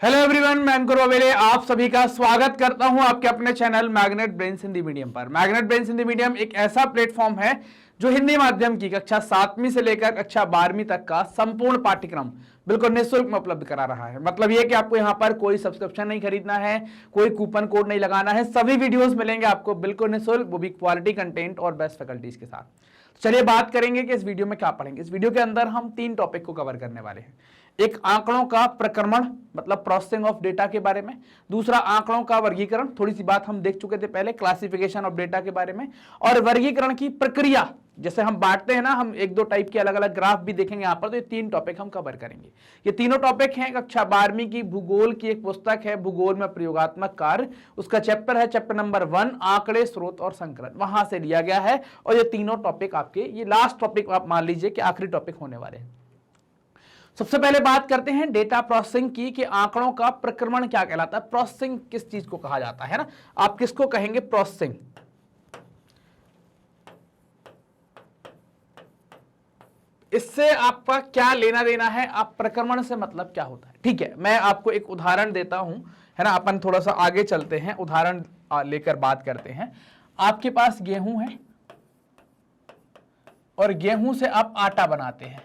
Hello everyone, मैं अंकुर ववेले आप सभी का स्वागत करता हूं आपके अपने channel magnet brains Hindi medium पर। मैग्नेट ब्रेन्स हिंदी मीडियम एक ऐसा प्लेटफॉर्म है जो हिंदी माध्यम की कक्षा 7वीं से लेकर कक्षा 12वीं तक का संपूर्ण पाठ्यक्रम बिल्कुल निःशुल्क में उपलब्ध करा रहा है। मतलब ये कि आपको यहाँ पर कोई सब्सक्रिप्शन नहीं खरीदना है, कोई कूपन कोड नहीं लगाना है, सभी वीडियोस मिलेंगे आपको बिल्कुल निःशुल्क, वो भी क्वालिटी कंटेंट और बेस्ट फैकल्टीज के साथ। चलिए बात करेंगे कि इस वीडियो में क्या पढ़ेंगे। इस वीडियो के अंदर हम 3 टॉपिक को कवर करने वाले हैं। एक आंकड़ों का प्रक्रमण मतलब प्रोसेसिंग ऑफ डेटा के बारे में, दूसरा आंकड़ों का वर्गीकरण, थोड़ी सी बात हम देख चुके थे पहले क्लासिफिकेशन ऑफ डेटा के बारे में, और वर्गीकरण की प्रक्रिया जैसे हम बांटते हैं ना, हम 1-2 टाइप के अलग अलग ग्राफ भी देखेंगे यहाँ पर। तो ये 3 टॉपिक हम कवर करेंगे। ये तीनों टॉपिक हैं कक्षा 12वीं की भूगोल की एक पुस्तक है भूगोल में प्रयोगात्मक कार्य, उसका चैप्टर है चैप्टर नंबर 1 आंकड़े, स्रोत और संकलन, वहां से लिया गया है। और ये तीनों टॉपिक आपके ये लास्ट टॉपिक आप मान लीजिए कि आखिरी टॉपिक होने वाले हैं। सबसे पहले बात करते हैं डेटा प्रोसेसिंग की कि आंकड़ों का प्रक्रमण क्या कहलाता है। प्रोसेसिंग किस चीज को कहा जाता है ना, आप किसको कहेंगे प्रोसेसिंग। इससे आपका क्या लेना देना है, आप प्रक्रमण से मतलब क्या होता है। ठीक है, मैं आपको एक उदाहरण देता हूं, है ना। अपन थोड़ा सा आगे चलते हैं, उदाहरण लेकर बात करते हैं। आपके पास गेहूं है और गेहूं से आप आटा बनाते हैं,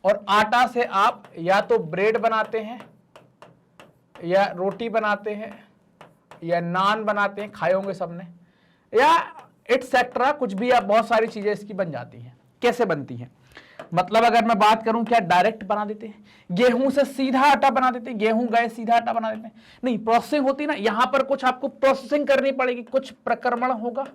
और आटा से आप या तो ब्रेड बनाते हैं या रोटी बनाते हैं या नान बनाते हैं, खाए होंगे सबने, या एटसेट्रा कुछ भी, या बहुत सारी चीजें इसकी बन जाती हैं। कैसे बनती हैं मतलब अगर मैं बात करूं, क्या डायरेक्ट बना देते हैं, गेहूं से सीधा आटा बना देते हैं, गेहूं गए सीधा आटा बना देते हैं, नहीं, प्रोसेसिंग होती ना, यहां पर कुछ आपको प्रोसेसिंग करनी पड़ेगी, कुछ प्रक्रमण होगा,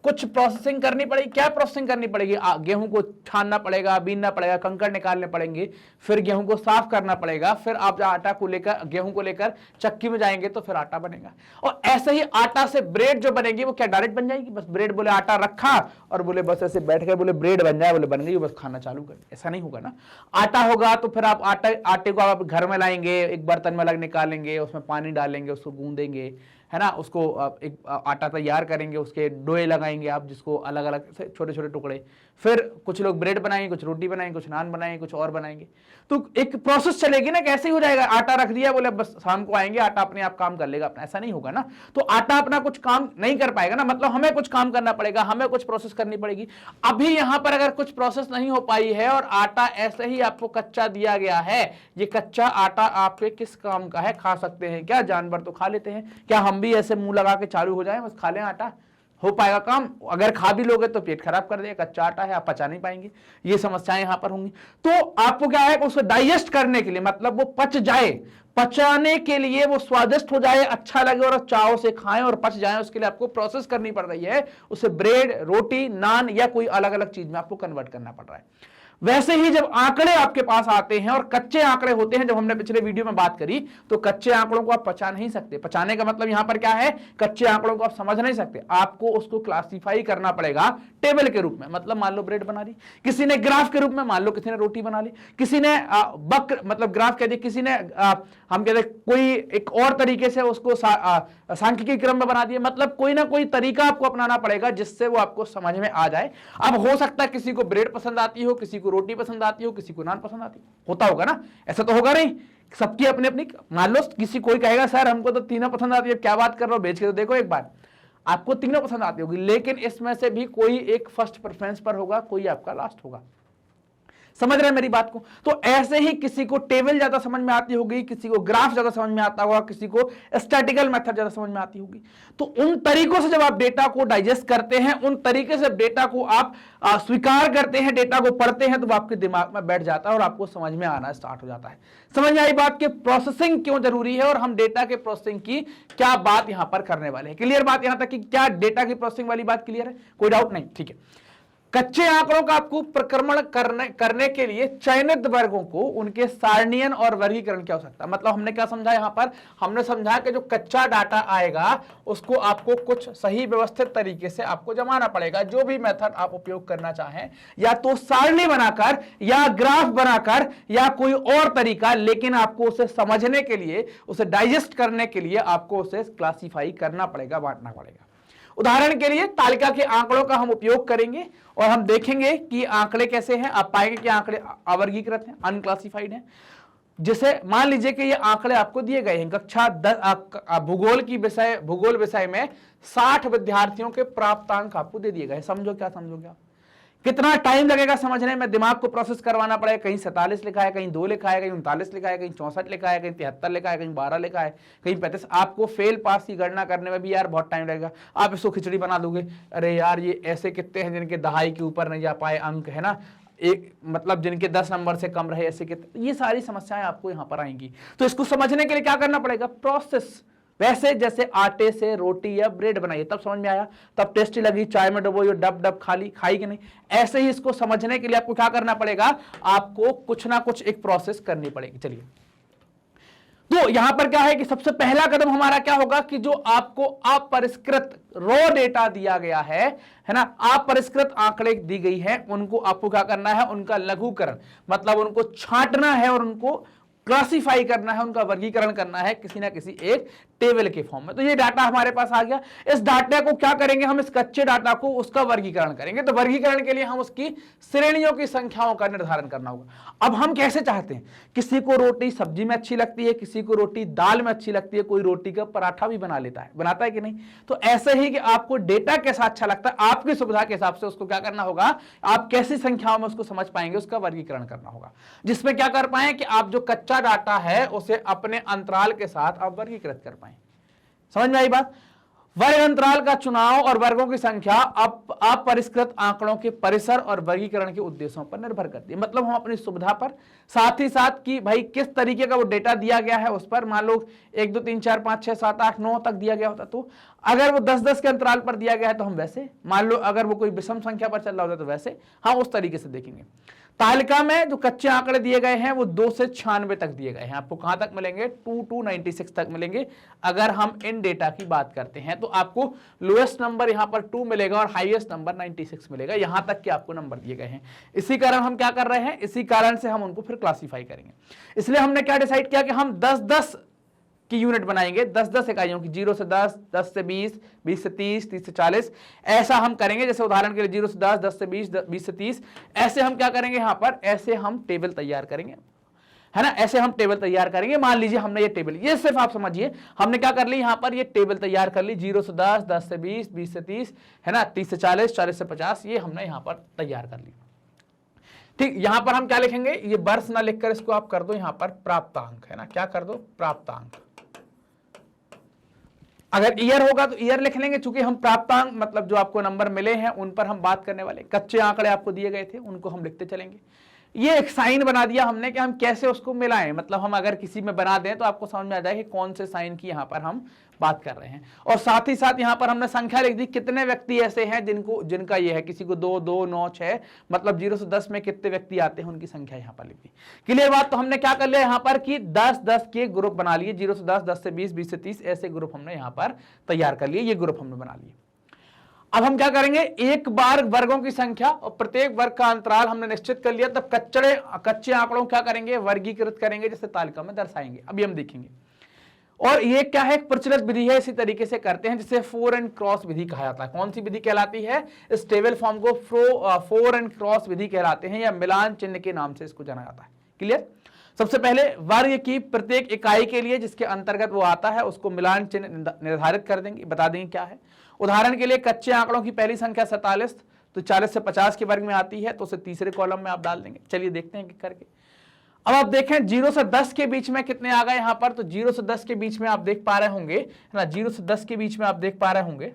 कुछ प्रोसेसिंग करनी पड़ेगी। क्या प्रोसेसिंग करनी पड़ेगी, गेहूं को छानना पड़ेगा, बीनना पड़ेगा, कंकड़ निकालने पड़ेंगे, फिर गेहूं को साफ करना पड़ेगा, फिर आप आटा को लेकर गेहूं को लेकर चक्की में जाएंगे तो फिर आटा बनेगा। और ऐसे ही आटा से ब्रेड जो बनेगी वो क्या डायरेक्ट बन जाएगी, बस ब्रेड बोले आटा रखा और बोले बस ऐसे बैठ गए, बोले ब्रेड बन जाए, बोले बन गई, बस खाना चालू कर, ऐसा नहीं होगा ना। आटा होगा तो फिर आप आटे को आप घर में लाएंगे, एक बर्तन में निकालेंगे, उसमें पानी डालेंगे, उसको गूंदेंगे, है ना, उसको एक आटा तैयार करेंगे, उसके डोए लगाएंगे आप, जिसको अलग अलग छोटे छोटे टुकड़े, फिर कुछ लोग ब्रेड बनाएंगे, कुछ रोटी बनाएंगे, कुछ नान बनाएंगे, कुछ और बनाएंगे। तो एक प्रोसेस चलेगी ना, कैसे ही हो जाएगा, आटा रख दिया बोले बस शाम को आएंगे, आटा अपने आप काम कर लेगा अपना, ऐसा नहीं होगा ना। तो आटा अपना कुछ काम नहीं कर पाएगा ना, मतलब हमें कुछ काम करना पड़ेगा, हमें कुछ प्रोसेस करनी पड़ेगी। अभी यहां पर अगर कुछ प्रोसेस नहीं हो पाई है और आटा ऐसे ही आपको कच्चा दिया गया है, ये कच्चा आटा आपके किस काम का है, खा सकते हैं क्या, जानवर तो खा लेते हैं, क्या हम भी ऐसे मुंह लगा के चालू हो जाए बस खा लें आटा, हो पाएगा काम? अगर खा भी लोगे तो पेट खराब कर देगा, कच्चा आटा है, आप पचा नहीं पाएंगे, ये समस्याएं यहां पर होंगी। तो आपको क्या है, उसको डाइजेस्ट करने के लिए, मतलब वो पच जाए, पचाने के लिए, वो स्वादिष्ट हो जाए, अच्छा लगे और चाव से खाएं और पच जाए, उसके लिए आपको प्रोसेस करनी पड़ रही है, उसे ब्रेड, रोटी, नान या कोई अलग अलग चीज में आपको कन्वर्ट करना पड़ रहा है। वैसे ही जब आंकड़े आपके पास आते हैं और कच्चे आंकड़े होते हैं, जब हमने पिछले वीडियो में बात करी, तो कच्चे आंकड़ों को आप पचा नहीं सकते। पचाने का मतलब यहां पर क्या है, कच्चे आंकड़ों को आप समझ नहीं सकते, आपको उसको क्लासिफाई करना पड़ेगा टेबल के रूप में। मतलब मान लो ब्रेड बना ली किसी ने, ग्राफ के रूप में मान लो किसी ने रोटी बना ली, किसी ने वक्र मतलब ग्राफ कह दिया, किसी ने हम कहते कोई एक और तरीके से उसको सांख्यिकी क्रम में बना दिया। मतलब कोई ना कोई तरीका आपको अपनाना पड़ेगा जिससे वो आपको समझ में आ जाए। अब हो सकता है किसी को ब्रेड पसंद आती हो, किसी को रोटी पसंद आती हो, किसी को नान पसंद आती होता होगा ना, ऐसा तो होगा नहीं, सबकी अपनी अपनी। मान लो किसी कोई कहेगा सर हमको तो तीनों पसंद आती है, क्या बात कर रहे हो, बेच के तो देखो एक बार, आपको तीनों पसंद आती होगी, लेकिन इसमें से भी कोई एक फर्स्ट प्रेफरेंस पर होगा, कोई आपका लास्ट होगा। समझ रहे हैं मेरी बात को? तो ऐसे ही किसी को टेबल ज्यादा समझ में आती होगी, किसी को ग्राफ ज्यादा समझ में आता होगा, किसी को स्टैटिकल मेथड ज्यादा समझ में आती होगी। तो उन तरीकों से जब आप डेटा को डाइजेस्ट करते हैं, उन तरीके से डेटा को आप स्वीकार करते हैं, डेटा को पढ़ते हैं, तो वो आपके दिमाग में बैठ जाता है और आपको समझ में आना स्टार्ट हो जाता है। समझ में आई बात कि प्रोसेसिंग क्यों जरूरी है और हम डेटा के प्रोसेसिंग की क्या बात यहां पर करने वाले हैं। क्लियर बात यहां तक कि क्या डेटा की प्रोसेसिंग वाली बात क्लियर है, कोई डाउट नहीं? ठीक है। कच्चे आंकड़ों का आपको प्रक्रमण करने के लिए चयनित वर्गों को उनके सारणीयन और वर्गीकरण क्या हो सकता है। मतलब हमने क्या समझा यहां पर, हमने समझा कि जो कच्चा डाटा आएगा उसको आपको कुछ सही व्यवस्थित तरीके से आपको जमाना पड़ेगा। जो भी मेथड आप उपयोग करना चाहें, या तो सारणी बनाकर या ग्राफ बनाकर या कोई और तरीका, लेकिन आपको उसे समझने के लिए, उसे डाइजेस्ट करने के लिए आपको उसे क्लासिफाई करना पड़ेगा, बांटना पड़ेगा। उदाहरण के लिए तालिका के आंकड़ों का हम उपयोग करेंगे और हम देखेंगे कि आंकड़े कैसे हैं। आप पाएंगे कि आंकड़े अवर्गीकृत हैं, अनक्लासिफाइड हैं। जिसे मान लीजिए कि ये आंकड़े आपको दिए गए हैं, कक्षा 10 भूगोल विषय में 60 विद्यार्थियों के प्राप्तांक आपको दे दिए गए। समझो क्या, समझोगे आप? कितना टाइम लगेगा समझने में, दिमाग को प्रोसेस करवाना पड़ेगा। कहीं 47 लिखा है, कहीं 2 लिखा है, कहीं 39 लिखा है, कहीं 64 लिखा है, कहीं 73 लिखा है, कहीं 12 लिखा है, कहीं 35। आपको फेल पास की गणना करने में भी यार बहुत टाइम लगेगा। आप इसको खिचड़ी बना दोगे, अरे यार ये ऐसे कितने हैं जिनके दहाई के ऊपर नहीं जा पाए अंक, है ना, एक मतलब जिनके 10 नंबर से कम रहे, ऐसे कितने, ये सारी समस्याएं आपको यहां पर आएंगी। तो इसको समझने के लिए क्या करना पड़ेगा, प्रोसेस। वैसे जैसे आटे से रोटी या ब्रेड बनाइए, तब समझ में आया, तब टेस्टी लगी, चाय में डुबो, डब डब खाई कि नहीं। ऐसे ही इसको समझने के लिए आपको क्या करना पड़ेगा, आपको कुछ ना कुछ एक प्रोसेस करनी पड़ेगी। चलिए, तो यहां पर क्या है कि सबसे पहला कदम हमारा क्या होगा कि जो आपको अपरिष्कृत रॉ डेटा दिया गया है ना, अपरिष्कृत आंकड़े दी गई है, उनको आपको क्या करना है, उनका लघुकरण, मतलब उनको छांटना है और उनको क्लासिफाई करना है, उनका वर्गीकरण करना है किसी ना किसी एक टेबल के फॉर्म में। तो ये डाटा हमारे पास आ गया। इस डाटा को क्या करेंगे हम, इस कच्चे डाटा को उसका वर्गीकरण करेंगे। तो वर्गीकरण के लिए हम उसकी श्रेणियों की संख्याओं का निर्धारण करना होगा। अब हम कैसे चाहते हैं, किसी को रोटी सब्जी में अच्छी लगती है, किसी को रोटी दाल में अच्छी लगती है, कोई रोटी का पराठा भी बनाता है कि नहीं। तो ऐसे ही कि आपको डेटा कैसा अच्छा लगता है, आपकी सुविधा के हिसाब से उसको क्या करना होगा, आप कैसी संख्याओं में उसको समझ पाएंगे, उसका वर्गीकरण करना होगा, जिसमें क्या कर पाए कि आप जो कच्चा डाटा है उसे अपने अंतराल के साथ आप वर्गीकृत कर पाए। समझ में आई बात। वर्ग अंतराल का चुनाव और वर्गों की संख्या अपरिष्कृत आंकड़ों के परिसर और वर्गीकरण के उद्देश्यों पर निर्भर करती है। मतलब हम अपनी सुविधा पर, साथ ही साथ कि भाई किस तरीके का वो डेटा दिया गया है उस पर, मान लो 1 2 3 4 5 6 7 8 9 तक दिया गया होता, तो अगर वो 10-10 के अंतराल पर दिया गया है तो हम वैसे, मान लो अगर वो कोई विषम संख्या पर चल रहा होता तो वैसे हम उस तरीके से देखेंगे। तालिका में जो कच्चे आंकड़े दिए गए हैं वो 2 से 96 तक दिए गए हैं। आपको कहां तक मिलेंगे, 2 to 96 तक मिलेंगे। अगर हम इन डेटा की बात करते हैं तो आपको लोएस्ट नंबर यहां पर 2 मिलेगा और हाईएस्ट नंबर 96 मिलेगा। यहां तक के आपको नंबर दिए गए हैं। इसी कारण हम क्या कर रहे हैं, इसी कारण से हम उनको फिर क्लासिफाई करेंगे। इसलिए हमने क्या डिसाइड किया कि हम 10-10 की यूनिट बनाएंगे, 10-10 इकाइयों की, 0 से 10, 10 से 20, 20 से 30, 30 से 40, ऐसा हम करेंगे। जैसे उदाहरण के लिए 0 से 10, 10 से 20, 20 से 30, ऐसे हम क्या करेंगे यहां पर, ऐसे हम टेबल तैयार करेंगे, है ना, ऐसे हम टेबल तैयार करेंगे। मान लीजिए हमने ये टेबल, ये सिर्फ आप समझिए, हमने क्या कर ली यहां पर, ये टेबल तैयार कर ली, 0 से 10, 10 से 20, 20 से 30, है ना, 30 से 40, 40 से 50, ये हमने यहां पर तैयार कर ली। ठीक, यहां पर हम क्या लिखेंगे, ये वर्ष ना लिखकर इसको आप कर दो यहां पर प्राप्तांक, है ना, क्या कर दो, प्राप्तांक। अगर ईयर होगा तो ईयर लिख लेंगे, चूंकि हम प्राप्तांक मतलब जो आपको नंबर मिले हैं उन पर हम बात करने वाले। कच्चे आंकड़े आपको दिए गए थे उनको हम लिखते चलेंगे। ये एक साइन बना दिया हमने कि हम कैसे उसको मिलाएं, मतलब हम अगर किसी में बना दें तो आपको समझ में आ जाए कि कौन से साइन की यहां पर हम बात कर रहे हैं। और साथ ही साथ यहां पर हमने संख्या लिख दी, कितने व्यक्ति ऐसे हैं जिनका ये है, किसी को 2 2 9 6, मतलब 0 से 10 में कितने व्यक्ति आते हैं उनकी संख्या यहां पर लिख दी। क्लियर बात। तो हमने क्या कर लिया यहां पर कि 10-10 के ग्रुप बना लिए, 0 से 10, 10 से 20, 20 से 30, ऐसे ग्रुप हमने यहां पर तैयार कर लिए, ये ग्रुप हमने बना लिए। अब हम क्या करेंगे, एक बार वर्गों की संख्या और प्रत्येक वर्ग का अंतराल हमने निश्चित कर लिया, तब कच्चे आंकड़ों क्या करेंगे, वर्गीकृत करेंगे, जैसे तालिका में दर्शाएंगे। अभी हम देखेंगे। और ये क्या है, एक प्रचलित विधि है, इसी तरीके से करते हैं, जिसे 4 and क्रॉस विधि कहा जाता है। कौन सी विधि कहलाती है, इस टेबल फॉर्म को 4 and क्रॉस विधि कहलाते हैं, या मिलान चिन्ह के नाम से इसको जाना जाता है। क्लियर। सबसे पहले वर्ग की प्रत्येक इकाई के लिए जिसके अंतर्गत वो आता है उसको मिलान चिन्ह निर्धारित कर देंगे, बता देंगे क्या है। उदाहरण के लिए कच्चे आंकड़ों की पहली संख्या 47, तो 40 से 50 के वर्ग में आती है, तो उसे तीसरे कॉलम में आप डाल देंगे। चलिए देखते हैं करके। अब आप देखें 0 से 10 के बीच में कितने आ गए यहां पर, तो 0 से 10 के बीच में आप देख पा रहे होंगे, है ना, 0 से 10 के बीच में आप देख पा रहे होंगे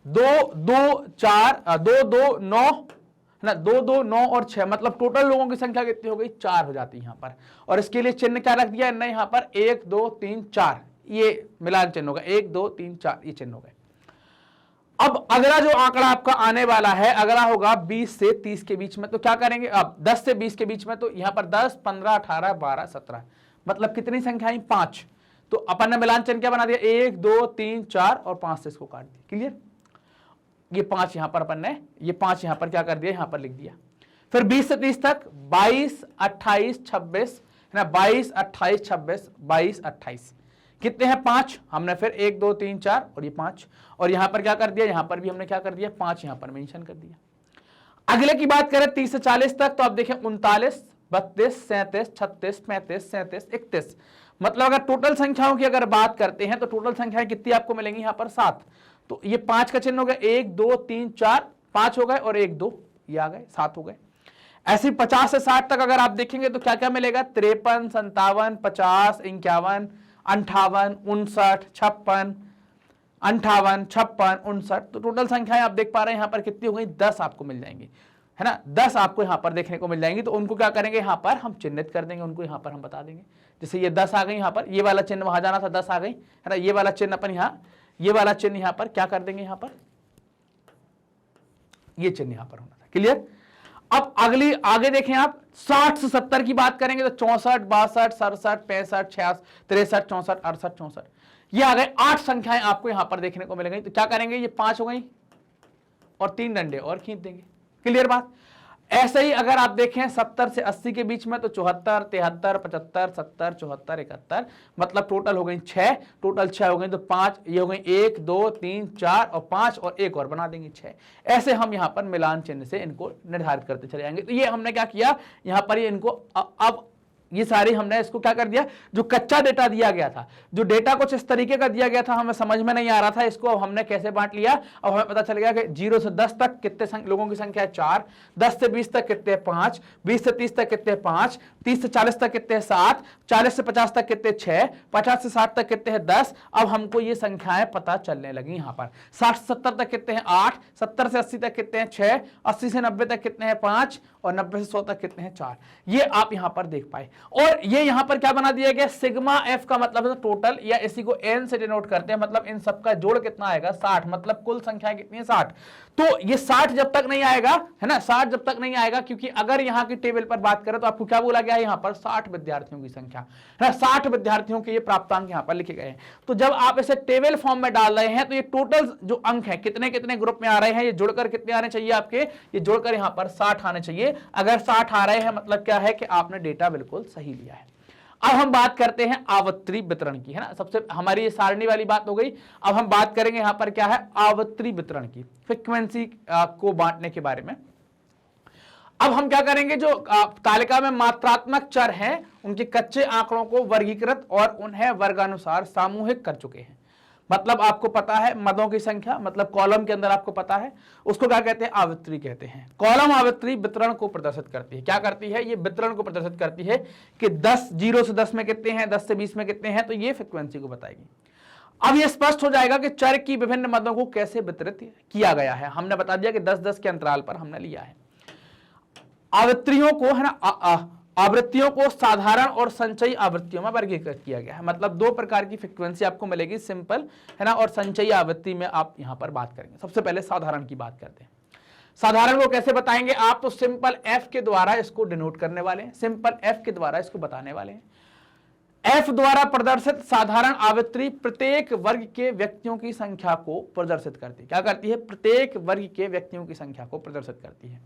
2 2 4 2 2 9, है ना, 2 2 9 और 6, मतलब टोटल लोगों की संख्या कितनी हो गई, 4 हो जाती है यहां पर। और इसके लिए चिन्ह क्या रख दिया है यहां पर, 1 2 3 4, ये मिलान चिन्ह होगा, 1 2 3 4 ये चिन्ह हो गए। अब अगला जो आंकड़ा आपका आने वाला है, अगला होगा 20 से 30 के बीच में, तो क्या करेंगे, अब 10 से 20 के बीच में, तो यहां पर 10 15 18 12 17, मतलब कितनी संख्या आई, 5। तो अपन ने मिलान चिन्ह क्या बना दिया, 1 2 3 4 और 5 से इसको काट दिया। क्लियर। ये 5 यहां पर अपन ने, ये 5 यहां पर क्या कर दिया, यहां पर लिख दिया। फिर 20 से 30 तक 22 28 26, है ना, 22 28 26 22 28, कितने हैं, 5। हमने फिर 1 2 3 4 और ये 5, और यहां पर क्या कर दिया, यहां पर भी हमने क्या कर दिया, 5 यहां पर मेंशन कर दिया। अगले की बात करें 30 से 40 तक, तो आप देखें 39 32, 37, 36, 35, 37, 31। मतलब अगर टोटल संख्याओं की अगर बात करते हैं तो टोटल संख्याएं कितनी आपको मिलेंगी यहां पर 7। तो ये 5 का चिन्ह हो गया, 1 2 3 4 5 हो गए और 1 2 ये आ गए, 7 हो गए। ऐसे 50 से 60 तक अगर आप देखेंगे तो क्या क्या मिलेगा, 53, 57, 50, 51, 58, 59, 56, 58, 56, 59। तो टोटल संख्याएं आप देख पा रहे हैं यहां पर कितनी हो गई, 10 आपको मिल जाएंगी, है ना। 10 आपको यहां पर देखने को मिल जाएंगी। तो उनको क्या करेंगे, यहां पर हम चिन्हित कर देंगे, उनको यहां पर हम बता देंगे। जैसे ये 10 आ गई, यहां पर ये वाला चिन्ह वहां जाना था, 10 आ गई, है ना। ये वाला चिन्ह अपन यहां, ये वाला चिन्ह यहां पर क्या कर देंगे, यहां पर ये चिन्ह यहां पर होना था। क्लियर। अब अगली आगे देखें आप, 60 से 70 की बात करेंगे तो 64, 62, 67, 65, 66, 63, 64, 68, 64 ये आ गए। 8 संख्याएं आपको यहां पर देखने को मिलेंगी। तो क्या करेंगे, ये 5 हो गई और 3 डंडे और खींच देंगे। क्लियर बात। ऐसे ही अगर आप देखें 70 से 80 के बीच में तो 74, 73, 75, 70, 74, 71 मतलब टोटल हो गई 6। टोटल 6 हो गई तो 5 ये हो गई, 1 2 3 4 और 5 और एक और बना देंगे 6। ऐसे हम यहां पर मिलान चिन्ह से इनको निर्धारित करते चले जाएंगे। तो ये हमने क्या किया यहां पर, ये इनको अब ये सारी हमने इसको क्या कर दिया, जो कच्चा डेटा दिया गया था, जो डेटा कुछ इस तरीके का दिया गया था, हमें समझ में नहीं आ रहा था, इसको अब हमने कैसे बांट लिया। अब हमें पता चल गया कि 0 से 10 तक कितने लोगों की संख्या है 4, 10 से 20 तक कितने 5, 20 से 30 तक कितने 5, 30 से 40 तक कितने 7, 40 से 50 तक कितने 6, 50 से 60 तक कितने हैं 10। अब हमको ये संख्याएं पता चलने लगी यहाँ पर। 60 से 70 तक कितने हैं 8, 70 से 80 तक कितने हैं 6, 80 से 90 तक कितने हैं 5 और 90 से 100 तक कितने हैं 4। ये आप यहां पर देख पाए। और ये यहां पर क्या बना दिया गया, सिग्मा एफ का मतलब है टोटल, या इसी को एन से डिनोट करते हैं, मतलब इन सबका जोड़ कितना आएगा 60, मतलब कुल संख्या कितनी है 60। तो ये 60 जब तक नहीं आएगा, है ना, 60 जब तक नहीं आएगा, क्योंकि अगर यहां की टेबल पर बात करें तो आपको क्या बोला गया है यहां पर 60 विद्यार्थियों की संख्या, है ना, 60 विद्यार्थियों के ये प्राप्तांक यहां पर लिखे गए हैं। तो जब आप इसे टेबल फॉर्म में डाल रहे हैं तो ये टोटल जो अंक है कितने कितने ग्रुप में आ रहे हैं, ये जुड़कर कितने आने चाहिए आपके, ये जुड़कर यहां पर 60 आने चाहिए। अगर 60 आ रहे हैं मतलब क्या है कि आपने डेटा बिल्कुल सही लिया है। अब हम बात करते हैं आवृत्ति वितरण की, है ना। सबसे हमारी ये सारणी वाली बात हो गई। अब हम बात करेंगे यहां पर क्या है, आवृत्ति वितरण की, फ्रीक्वेंसी को बांटने के बारे में। अब हम क्या करेंगे, जो तालिका में मात्रात्मक चर हैं उनके कच्चे आंकड़ों को वर्गीकृत और उन्हें वर्गानुसार सामूहिक कर चुके हैं। मतलब आपको पता है मदों की संख्या, मतलब कॉलम के अंदर आपको पता है, उसको क्या कहते हैं, आवृत्ति कहते हैं। कॉलम आवृत्ति वितरण को प्रदर्शित करती है। क्या करती है, ये वितरण को प्रदर्शित करती है कि 10 0 से 10 में कितने हैं, 10 से 20 में कितने हैं, तो ये फ्रीक्वेंसी को बताएगी। अब ये स्पष्ट हो जाएगा कि चर की विभिन्न मदों को कैसे वितरित किया गया है। हमने बता दिया कि 10-10 के अंतराल पर हमने लिया है। आवृत्तियों को, है ना, आवृत्तियों को साधारण और संचयी आवृत्तियों में वर्गीकृत किया गया है। मतलब 2 प्रकार की फ्रीक्वेंसी आपको मिलेगी, सिंपल, है ना, और संचयी आवृत्ति में आप यहां पर बात करेंगे। सबसे पहले साधारण की बात करते हैं। साधारण को कैसे बताएंगे आप, तो सिंपल एफ के द्वारा इसको डिनोट करने वाले हैं, सिंपल एफ के द्वारा इसको बताने वाले हैं। एफ द्वारा प्रदर्शित साधारण आवृत्ति प्रत्येक वर्ग के व्यक्तियों की संख्या को प्रदर्शित करती है। क्या करती है, प्रत्येक वर्ग के व्यक्तियों की संख्या को प्रदर्शित करती है।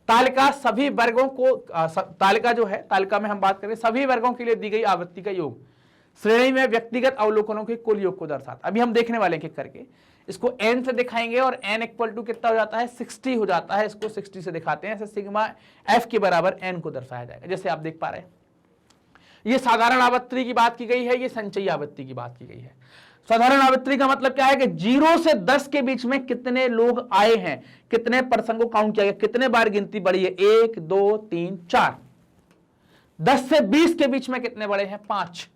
तालिका सभी वर्गों को, तालिका जो है, तालिका में हम बात करें सभी वर्गों के लिए दी गई आवृत्ति का योग श्रेणी में व्यक्तिगत अवलोकनों के कुल योग को दर्शाता। अभी हम देखने वाले हैं करके, इसको n से दिखाएंगे और n इक्वल टू कितना हो जाता है 60 हो जाता है। इसको 60 से दिखाते हैं, ऐसे सिग्मा f के बराबर n को दर्शाया जाएगा। जैसे आप देख पा रहे हैं ये साधारण आवृत्ति की बात की गई है, ये संचयी आवृत्ति की बात की गई है। साधारण आवृत्ति का मतलब क्या है कि 0 से 10 के बीच में कितने लोग आए हैं, कितने पर्सन को काउंट किया गया, कितने बार गिनती बढ़ी है, 1 2 3 4। 10 से 20 के बीच में कितने बड़े हैं 5,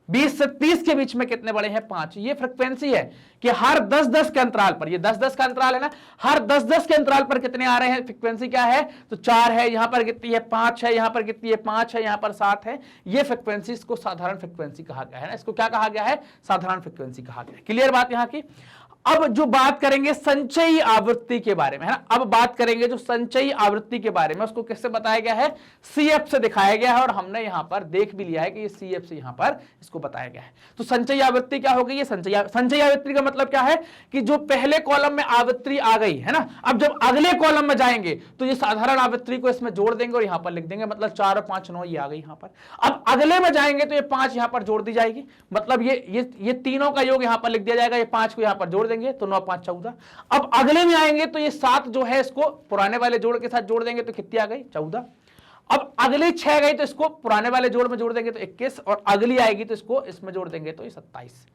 20 से 30 के बीच में कितने बड़े हैं 5। ये फ्रीक्वेंसी है कि हर 10-10 के अंतराल पर, ये 10-10 का अंतराल है ना, हर 10-10 के अंतराल पर कितने आ रहे हैं। फ्रीक्वेंसी क्या है, तो 4 है, यहां पर कितनी है 5 है, यहां पर कितनी है 5 है, यहां पर 7 है। ये फ्रीक्वेंसी, इसको साधारण फ्रीक्वेंसी कहा गया है ना, इसको क्या कहा गया है, साधारण फ्रीक्वेंसी कहा गया है। क्लियर बात यहां की। अब जो बात करेंगे संचयी आवृत्ति के बारे में, है ना, अब बात करेंगे जो संचयी आवृत्ति के बारे में, उसको किससे बताया गया है, सीएफ से दिखाया गया है। और हमने यहां पर देख भी लिया है कि ये सीएफ से यहां पर इसको बताया गया है। तो संचयी आवृत्ति क्या होगी, ये संचयी आवृत्ति का मतलब क्या है कि जो पहले कॉलम में आवृत्ति आ गई है ना, अब जब अगले कॉलम में जाएंगे तो ये साधारण आवृत्ति को इसमें जोड़ देंगे और यहां पर लिख देंगे, मतलब 4 और 5 9 ये आ गई यहां पर। अब अगले में जाएंगे तो ये 5 यहां पर जोड़ दी जाएगी, मतलब ये तीनों का योग यहां पर लिख दिया जाएगा, ये 5 को यहां पर जोड़ देंगे तो 9 5 14। अब अगले में आएंगे तो ये 7 जो है इसको पुराने वाले जोड़ के साथ जोड़ देंगे तो कितनी आ गई 14। अब अगली 6 गई तो इसको पुराने वाले जोड़ में जोड़ देंगे तो 21, और अगली आएगी तो इसको इसमें जोड़ देंगे तो ये 27।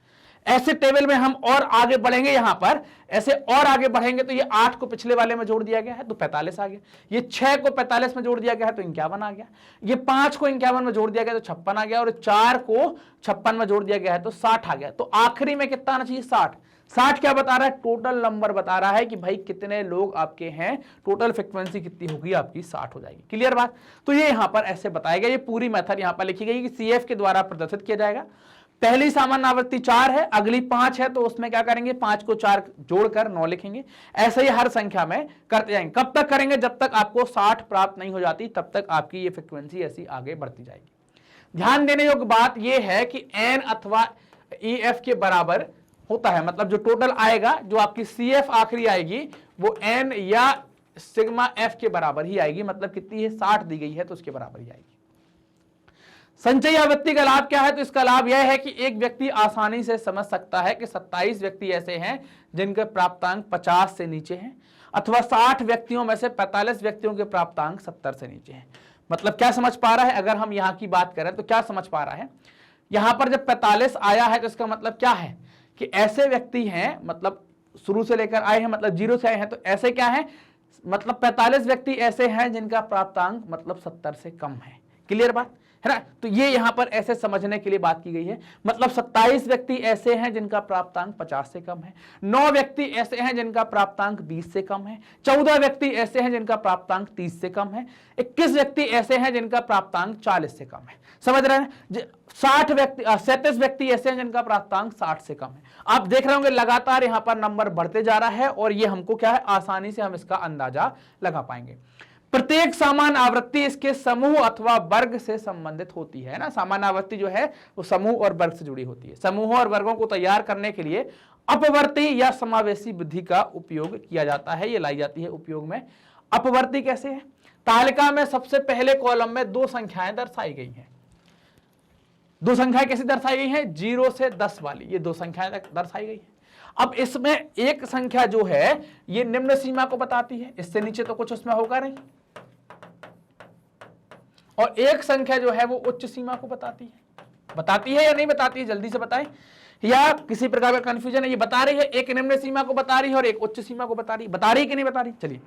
ऐसे टेबल में हम और आगे बढ़ेंगे, यहां पर ऐसे और आगे बढ़ेंगे तो ये 8 को पिछले वाले में जोड़ दिया गया है तो 45 आ गया, ये 6 को 45 में जोड़ दिया गया है तो 51 आ गया, ये 5 को 51 में जोड़ दिया गया तो 56 आ गया, और 4 को 56 में जोड़ दिया गया है तो 60 आ गया। तो आखिरी में कितना आना चाहिए? 60। 60 क्या बता रहा है? टोटल नंबर बता रहा है कि भाई कितने लोग आपके हैं, टोटल फ्रीक्वेंसी कितनी होगी आपकी? 60 हो जाएगी। क्लियर बात? तो ये यहां पर ऐसे बताया गया, ये पूरी मेथड यहां पर लिखी गई कि CF के द्वारा प्रदर्शित किया जाएगा। पहली सामान्य आवृत्ति 4 है, अगली 5 है, तो उसमें क्या करेंगे? 5 को 4 जोड़कर 9 लिखेंगे। ऐसे ही हर संख्या में करते जाएंगे। कब तक करेंगे? जब तक आपको 60 प्राप्त नहीं हो जाती, तब तक आपकी ये फ्रीक्वेंसी ऐसी आगे बढ़ती जाएगी। ध्यान देने योग्य बात यह है कि n अथवा EF के बराबर होता है, मतलब जो टोटल आएगा, जो आपकी CF आखिरी आएगी वो n या सिग्मा f के बराबर ही आएगी। मतलब कितनी है? 60 दी गई है तो उसके बराबर ही आएगी। संचयी आवृत्ति का लाभ क्या है? तो इसका लाभ यह है कि एक व्यक्ति आसानी से समझ सकता है कि 27 व्यक्ति ऐसे हैं जिनके प्राप्तांक 50 से नीचे हैं, अथवा 60 व्यक्तियों में से 45 व्यक्तियों के प्राप्तांक 70 से नीचे हैं। मतलब क्या समझ पा रहा है? अगर हम यहां की बात करें तो क्या समझ पा रहा है? यहां पर जब 45 आया है तो इसका मतलब क्या है कि ऐसे व्यक्ति हैं, मतलब शुरू से लेकर आए हैं, मतलब 0 से आए हैं, तो ऐसे क्या है? मतलब 45 व्यक्ति ऐसे हैं जिनका प्राप्तांक मतलब 70 से कम है। क्लियर बात है ना? तो ये यहां पर ऐसे समझने के लिए बात की गई है। मतलब 27 व्यक्ति ऐसे हैं जिनका प्राप्तांक 50 से कम है, 9 व्यक्ति ऐसे हैं जिनका प्राप्तांक 20 से कम है, 14 व्यक्ति ऐसे हैं जिनका प्राप्तांक 30 से कम है, 21 व्यक्ति ऐसे हैं जिनका प्राप्तांक 40 से कम है। समझ रहे हैं? 37 व्यक्ति ऐसे हैं जिनका प्राप्तांक 60 से कम है। आप देख रहे होंगे लगातार यहां पर नंबर बढ़ते जा रहा है, और ये हमको क्या है? आसानी से हम इसका अंदाजा लगा पाएंगे। प्रत्येक सामान्य आवृत्ति इसके समूह अथवा वर्ग से संबंधित होती है ना। सामान्य आवृत्ति जो है वो समूह और वर्ग से जुड़ी होती है। समूह और वर्गों को तैयार करने के लिए अपवर्ती या समावेशी विधि का उपयोग किया जाता है, ये लाई जाती है उपयोग में। अपवर्ती कैसे है? तालिका में सबसे पहले कॉलम में 2 संख्याएं दर्शाई गई हैं। 2 संख्याएं कैसे दर्शाई गई हैं? 0 से 10 वाली, ये 2 संख्याएं दर्शाई गई है। अब इसमें एक संख्या जो है ये निम्न सीमा को बताती है, इससे नीचे तो कुछ उसमें होगा नहीं, और एक संख्या जो है वो उच्च सीमा को बताती है या नहीं बताती है? जल्दी से बताएं, या किसी प्रकार का कंफ्यूजन है? ये बता रही है, एक निम्न सीमा को बता रही है और एक उच्च सीमा को बता रही है कि नहीं बता रही? चलिए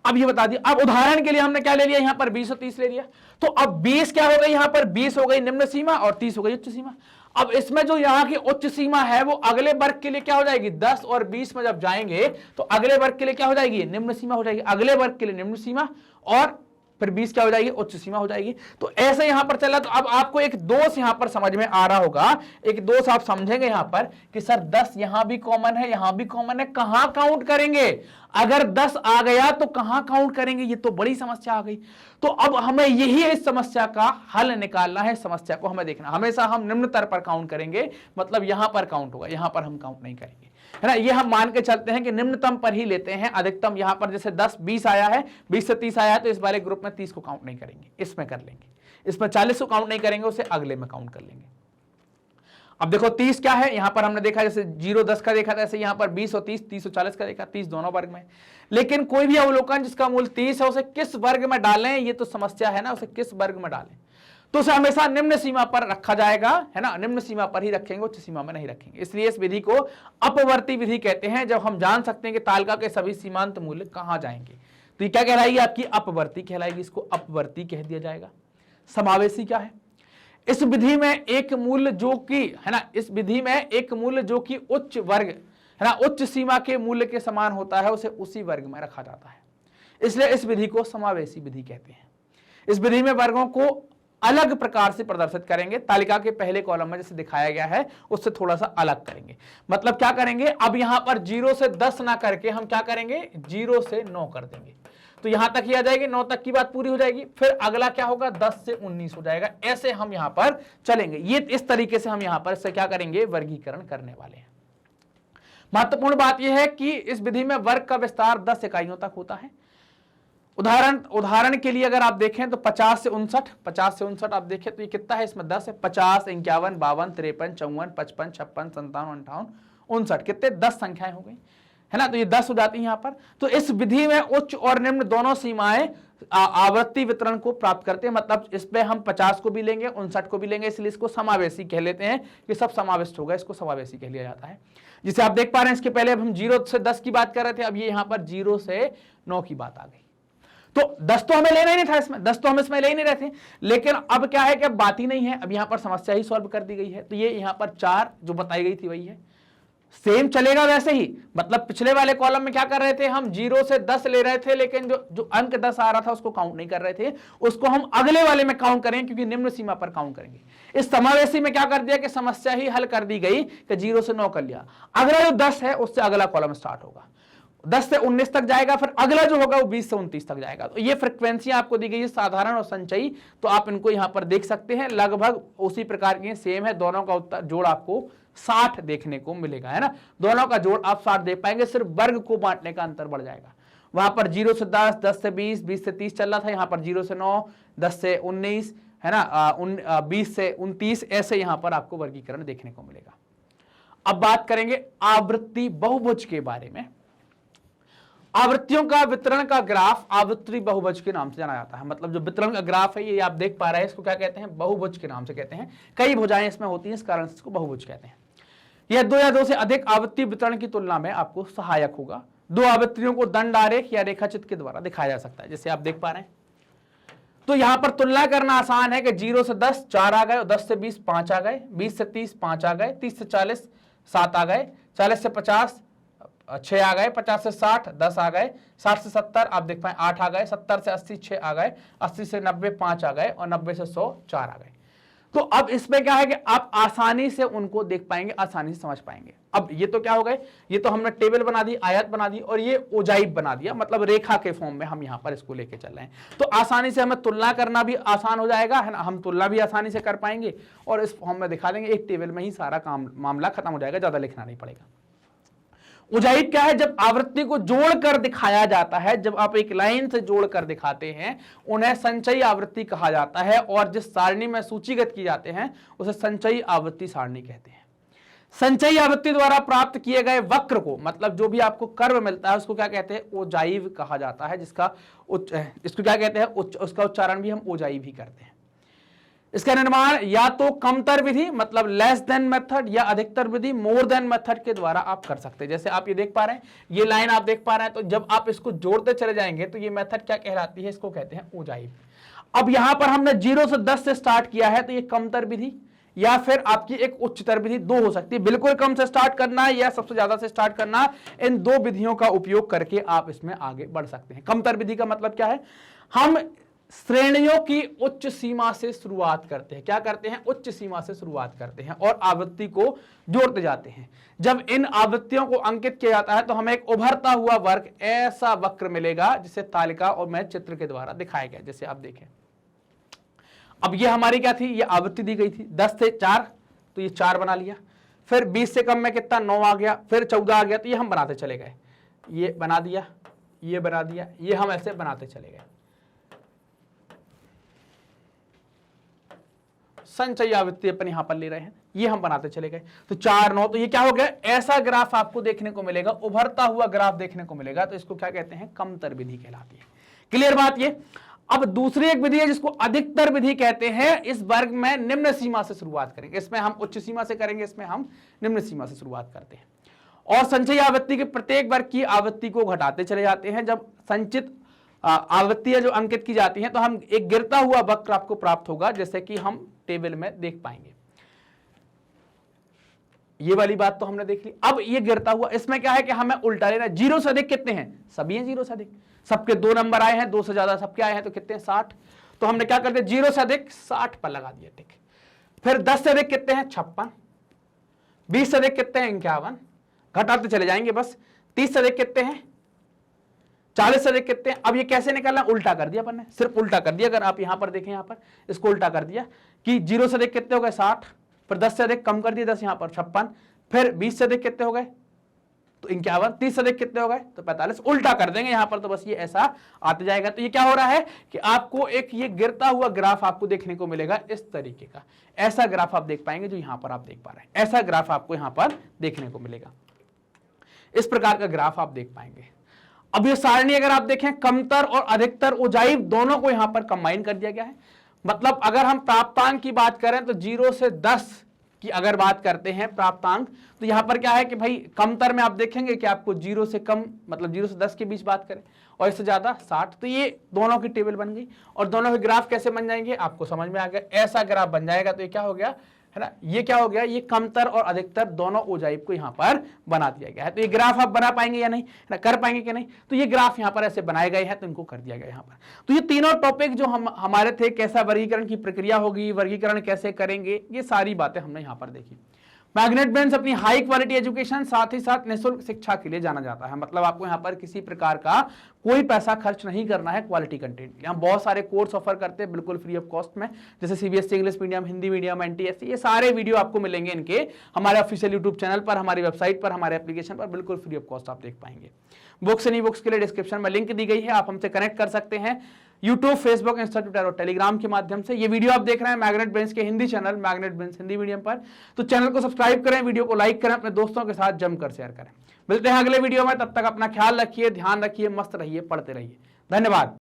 अब ये बता दिया। अब उदाहरण के लिए हमने क्या ले लिया? यहां पर 20 और 30 ले लिया, तो अब 20 क्या हो गई? यहां पर 20 हो गई निम्न सीमा और 30 हो गई उच्च सीमा। अब इसमें जो यहां की उच्च सीमा है वो अगले वर्ग के लिए क्या हो जाएगी? 10 और 20 में जब जाएंगे तो अगले वर्ग के लिए क्या हो जाएगी? निम्न सीमा हो जाएगी। अगले वर्ग के लिए निम्न सीमा, और फिर 20 क्या हो जाएगी? उच्च सीमा हो जाएगी। तो ऐसे यहां पर चला। तो अब आपको एक दोष यहां पर समझ में आ रहा होगा, एक दोष आप समझेंगे यहां पर कि सर 10 यहां भी कॉमन है, यहां भी कॉमन है, कहां काउंट करेंगे? अगर 10 आ गया तो कहां काउंट करेंगे? ये तो बड़ी समस्या आ गई। तो अब हमें यही इस समस्या का हल निकालना है। समस्या को हमें देखना, हमेशा हम निम्न स्तर पर काउंट करेंगे, मतलब यहां पर काउंट होगा, यहां पर हम काउंट नहीं करेंगे, है ना। ये हम मान के चलते हैं कि निम्नतम पर ही लेते हैं, अधिकतम यहां पर जैसे 10 20 आया है, 20 से 30 आया है, तो इस वाले ग्रुप में 30 को काउंट नहीं करेंगे, इसमें कर लेंगे। इसमें 40 को काउंट नहीं करेंगे, उसे अगले में काउंट कर लेंगे। अब देखो 30 क्या है? यहां पर हमने देखा जैसे 0 10 का देखा था, ऐसे यहां पर 20 और 30 30 और 40 का देखा, 30 दोनों वर्ग में। लेकिन कोई भी अवलोकन जिसका मूल 30 है उसे किस वर्ग में डालें, ये तो समस्या है ना, उसे किस वर्ग में डालें? तो उसे हमेशा निम्न सीमा पर रखा जाएगा, है ना, निम्न सीमा पर ही रखेंगे, उच्च सीमा में नहीं रखेंगे। इसलिए इस विधि को अपवर्ती विधि कहते हैं, जब हम जान सकते हैं कि तालिका के सभी सीमांत मूल्य कहां जाएंगे। तो ये क्या कहलाएगी? आपकी अपवर्ती कहलाएगी, इसको अपवर्ती कह दिया जाएगा। समावेशी क्या है? इस विधि में एक मूल्य जो कि, है ना, इस विधि में एक मूल्य जो कि उच्च वर्ग, है ना, उच्च सीमा के मूल्य के समान होता है, उसे उसी वर्ग में रखा जाता है। इसलिए इस विधि को समावेशी विधि कहते हैं। इस विधि में वर्गों को अलग प्रकार से प्रदर्शित करेंगे। तालिका के पहले कॉलम में जैसे दिखाया गया है उससे थोड़ा सा अलग करेंगे। मतलब क्या करेंगे? अब यहां पर 0 से 10 ना करके हम क्या करेंगे? 0 से 9 कर देंगे। तो यहां तक ही आ जाएगी, 9 तक की बात पूरी हो जाएगी। फिर अगला क्या होगा? 10 से 19 हो जाएगा। ऐसे हम यहां पर चलेंगे। ये इस तरीके से हम यहां पर इससे क्या करेंगे? वर्गीकरण करने वाले हैं। महत्वपूर्ण बात यह है कि इस विधि में वर्ग का विस्तार 10 इकाइयों तक होता है। उदाहरण के लिए अगर आप देखें तो 50 से 59 आप देखें तो ये कितना है? इसमें 10 है। 50 51 52 53 54 55 56 57 58 59, कितने? 10 संख्याएं हो गई, है ना। तो ये 10 हो जाती है यहां पर। तो इस विधि में उच्च और निम्न दोनों सीमाएं आवृत्ति वितरण को प्राप्त करते हैं। मतलब इसमें हम 50 को भी लेंगे, 59 को भी लेंगे, इसलिए इसको समावेशी कह लेते हैं कि सब समाविष्ट होगा, इसको समावेशी कह लिया जाता है। जिसे आप देख पा रहे हैं इसके पहले अब हम 0 से 10 की बात कर रहे थे, अब ये यहां पर 0 से 9 की बात आ गई। तो 10 तो हमें लेना ही नहीं था इसमें, 10 तो हम इसमें ले ही नहीं रहे थे, लेकिन अब क्या है कि अब बात ही नहीं है, अब यहां पर समस्या ही सॉल्व कर दी गई है। तो ये यहां पर 4 जो बताई गई थी वही है, सेम चलेगा वैसे ही। मतलब पिछले वाले कॉलम में क्या कर रहे थे, हम 0 से 10 ले रहे थे, लेकिन जो अंक 10 आ रहा था उसको काउंट नहीं कर रहे थे, उसको हम अगले वाले में काउंट करेंगे क्योंकि निम्न सीमा पर काउंट करेंगे। इस समावेशी में क्या कर दिया कि समस्या ही हल कर दी गई कि 0 से 9 कर लिया। अगला जो 10 है उससे अगला कॉलम स्टार्ट होगा, 10 से 19 तक जाएगा, फिर अगला जो होगा वो 20 से 29 तक जाएगा। तो ये फ्रीक्वेंसी आपको दी गई है, साधारण और संचयी, तो आप इनको यहां पर देख सकते हैं, लगभग उसी प्रकार की सेम है। दोनों का उत्तर जोड़ आपको 60 देखने को मिलेगा, है ना, दोनों का जोड़ आप 60 देख पाएंगे, सिर्फ वर्ग को बांटने का अंतर बढ़ जाएगा। वहां पर 0 से 10, 10 से 20, 20 से 30 चल रहा था, यहां पर 0 से 9, 10 से 19, है ना, 20 से 29, ऐसे यहां पर आपको वर्गीकरण देखने को मिलेगा। अब बात करेंगे आवृत्ति बहुभुज के बारे में। आवृत्तियों का वितरण का ग्राफ आवृत्ति बहुभुज के नाम से जाना जाता है। मतलब जो वितरण का ग्राफ है ये आप देख पा रहे हैं, इसको क्या कहते हैं, बहुभुज के नाम से कहते हैं। कई भुजाएं इसमें होती हैं, इस कारण से इसको बहुभुज कहते हैं। यह 2 या 2 से अधिक आवृत्ति वितरण की तुलना में आपको सहायक होगा। 2 आवृत्तियों को दंड आरेख या रेखाचित्र के द्वारा दिखाया जा सकता है, जैसे आप देख पा रहे हैं। तो यहां पर तुलना करना आसान है कि 0 से 10 4 आ गए, और 10 से 20 5 आ गए, 20 से 30 5 आ गए, 30 से 40 7 आ गए, 40 से 50 6 आ गए, 50 से 60 10 आ गए, 60 से 70 आप देख पाए 8 आ गए, 70 से 80 6 आ गए, 80 से 90 5 आ गए, और 90 से 100 4 आ गए। तो अब इसमें क्या है कि आप आसानी से उनको देख पाएंगे, आसानी से समझ पाएंगे। अब ये तो क्या हो गए, ये तो हमने टेबल बना दी, आयत बना दी, और ये ओजाइब बना दिया, मतलब रेखा के फॉर्म में हम यहां पर इसको लेके चल रहे हैं। तो आसानी से हमें तुलना करना भी आसान हो जाएगा, है ना, हम तुलना भी आसानी से कर पाएंगे, और इस फॉर्म में दिखा देंगे, एक टेबल में ही सारा काम मामला खत्म हो जाएगा, ज्यादा लिखना नहीं पड़ेगा। उजाइब क्या है, जब आवृत्ति को जोड़कर दिखाया जाता है, जब आप एक लाइन से जोड़कर दिखाते हैं, उन्हें संचयी आवृत्ति कहा जाता है, और जिस सारणी में सूचीगत किए जाते हैं उसे संचयी आवृत्ति सारणी कहते हैं। संचयी आवृत्ति द्वारा प्राप्त किए गए वक्र को, मतलब जो भी आपको कर्व मिलता है उसको क्या कहते हैं, ओजाइव कहा जाता है, जिसका इसको क्या कहते हैं, उसका उच्चारण भी हम ओजाइव ही करते हैं। इसका निर्माण या तो कमतर विधि मतलब लेस देन मेथड, या अधिकतर विधि मोर देन मेथड के द्वारा आप कर सकते हैं। जैसे आप ये देख पा रहे हैं, ये लाइन आप देख पा रहे हैं, तो जब आप इसको जोड़ते चले जाएंगे तो ये मेथड क्या कहलाती है, इसको कहते हैं ओजाइव। अब यहां पर हमने 0 से 10 से स्टार्ट किया है, तो ये कमतर विधि या फिर आपकी एक उच्चतर विधि 2 हो सकती है। बिल्कुल कम से स्टार्ट करना या सबसे ज्यादा से स्टार्ट करना, इन 2 विधियों का उपयोग करके आप इसमें आगे बढ़ सकते हैं। कमतर विधि का मतलब क्या है, हम श्रेणियों की उच्च सीमा से शुरुआत करते हैं। क्या करते हैं, उच्च सीमा से शुरुआत करते हैं और आवृत्ति को जोड़ते जाते हैं। जब इन आवृत्तियों को अंकित किया जाता है तो हमें एक उभरता हुआ वर्ग, ऐसा वक्र मिलेगा जिसे तालिका और मैं चित्र के द्वारा दिखाया गया। जैसे आप देखें, अब ये हमारी क्या थी, ये आवृत्ति दी गई थी 10 से 4, तो ये 4 बना लिया। फिर 20 से कम में कितना, 9 आ गया, फिर 14 आ गया, तो ये हम बनाते चले गए, ये बना दिया, ये बना दिया, ये हम ऐसे बनाते चले गए। संचयी आवृत्ति अपन यहां पर ले रहे हैं, ये हम बनाते चले गए, तो 4 9, तो ये क्या हो गया, ऐसा ग्राफ आपको देखने को मिलेगा, उभरता हुआ ग्राफ देखने को मिलेगा। तो इसको क्या कहते हैं, कमतर विधि कहलाती है। क्लियर बात ये। अब दूसरी एक विधि है जिसको अधिकतर विधि कहते हैं। इस वर्ग में निम्न सीमा से शुरुआत करेंगे, इसमें हम उच्च सीमा से करेंगे, इसमें हम निम्न सीमा से शुरुआत करते हैं। और संचयी आवृत्ति के प्रत्येक वर्ग की आवृत्ति को घटाते चले जाते हैं। जब संचित आवृत्तियां जो अंकित की जाती हैं तो हम एक गिरता हुआ वक्र आपको प्राप्त होगा, जैसे कि हम टेबल में देख पाएंगे। ये वाली बात तो हमने देख ली। अब ये गिरता हुआ, इसमें क्या है कि हमें उल्टा लेना। 0 से अधिक कितने हैं, सभी हैं 0 से अधिक, सबके 2 नंबर आए हैं, 2 से ज्यादा सबके आए हैं, तो कितने हैं 60। तो हमने क्या कर दिया, 0 से अधिक 60 पर लगा दिया, ठीक। फिर 10 से अधिक कितने हैं, 56। 20 से अधिक कितने हैं, 51, घटाते चले जाएंगे बस। 30 से अधिक कितने हैं, 40 से अधिक कितने हैं। अब ये कैसे निकालना, उल्टा कर दिया अपन ने, सिर्फ उल्टा कर दिया। अगर आप यहां पर देखें, यहां पर इसको उल्टा कर दिया कि 0 से अधिक कितने हो गए 60, फिर 10 से अधिक कम कर दिया 10, यहां पर 56, फिर 20 से अधिक कितने हो गए तो 51, 30 से अधिक कितने हो गए तो 45, उल्टा कर देंगे यहां पर, तो बस ये ऐसा आते जाएगा। तो ये क्या हो रहा है कि आपको एक ये गिरता हुआ ग्राफ आपको देखने को मिलेगा इस तरीके का। ऐसा ग्राफ आप देख पाएंगे जो यहां पर आप देख पा रहे हैं, ऐसा ग्राफ आपको यहां पर देखने को मिलेगा, इस प्रकार का ग्राफ आप देख पाएंगे। अब ये सारणी अगर आप देखें, कमतर और अधिकतर उजाइब दोनों को यहां पर कंबाइन कर दिया गया है। मतलब अगर हम प्राप्तांक की बात करें तो 0 से 10 की अगर बात करते हैं प्राप्तांक, तो यहां पर क्या है कि भाई कमतर में आप देखेंगे कि आपको 0 से कम, मतलब 0 से 10 के बीच बात करें, और इससे ज्यादा 60। तो ये दोनों की टेबल बन गई। और दोनों के ग्राफ कैसे बन जाएंगे आपको समझ में आ गया। ऐसा ग्राफ बन जाएगा तो ये क्या हो गया है ना, ये क्या हो गया, ये कमतर और अधिकतर दोनों उजाइब को यहां पर बना दिया गया है। तो ये ग्राफ आप बना पाएंगे या नहीं, ना कर पाएंगे कि नहीं, तो ये ग्राफ यहां पर ऐसे बनाए गए हैं, तो इनको कर दिया गया यहां पर। तो ये तीनों टॉपिक जो हमारे थे, कैसा वर्गीकरण की प्रक्रिया होगी, वर्गीकरण कैसे करेंगे, ये सारी बातें हमने यहां पर देखी। मैग्नेट ब्रेन्स अपनी हाई क्वालिटी एजुकेशन, साथ ही साथ निःशुल्क शिक्षा के लिए जाना जाता है। मतलब आपको यहाँ पर किसी प्रकार का कोई पैसा खर्च नहीं करना है क्वालिटी कंटेंट के लिए। हम बहुत सारे कोर्स ऑफर करते हैं बिल्कुल फ्री ऑफ कॉस्ट में, जैसे CBSE English medium, Hindi medium, NTSC, ये सारे वीडियो आपको मिलेंगे इनके हमारे ऑफिशियल यूट्यूब चैनल पर, हमारी वेबसाइट पर, हमारे एप्लीकेशन पर, बिल्कुल फ्री ऑफ कॉस्ट आप देख पाएंगे। बुक्स एंड ई बुक्स के लिए डिस्क्रिप्शन में लिंक दी गई है, आप हमसे कनेक्ट कर सकते हैं यूट्यूब, फेसबुक, इंस्टा, ट्विटर और टेलीग्राम के माध्यम से। ये वीडियो आप देख रहे हैं मैग्नेट ब्रेन्स के Hindi channel magnet brains Hindi medium पर, तो चैनल को सब्सक्राइब करें, वीडियो को लाइक करें, अपने दोस्तों के साथ जमकर शेयर करें। मिलते हैं अगले वीडियो में, तब तक अपना ख्याल रखिए, ध्यान रखिए, मस्त रहिए, पढ़ते रहिए। धन्यवाद।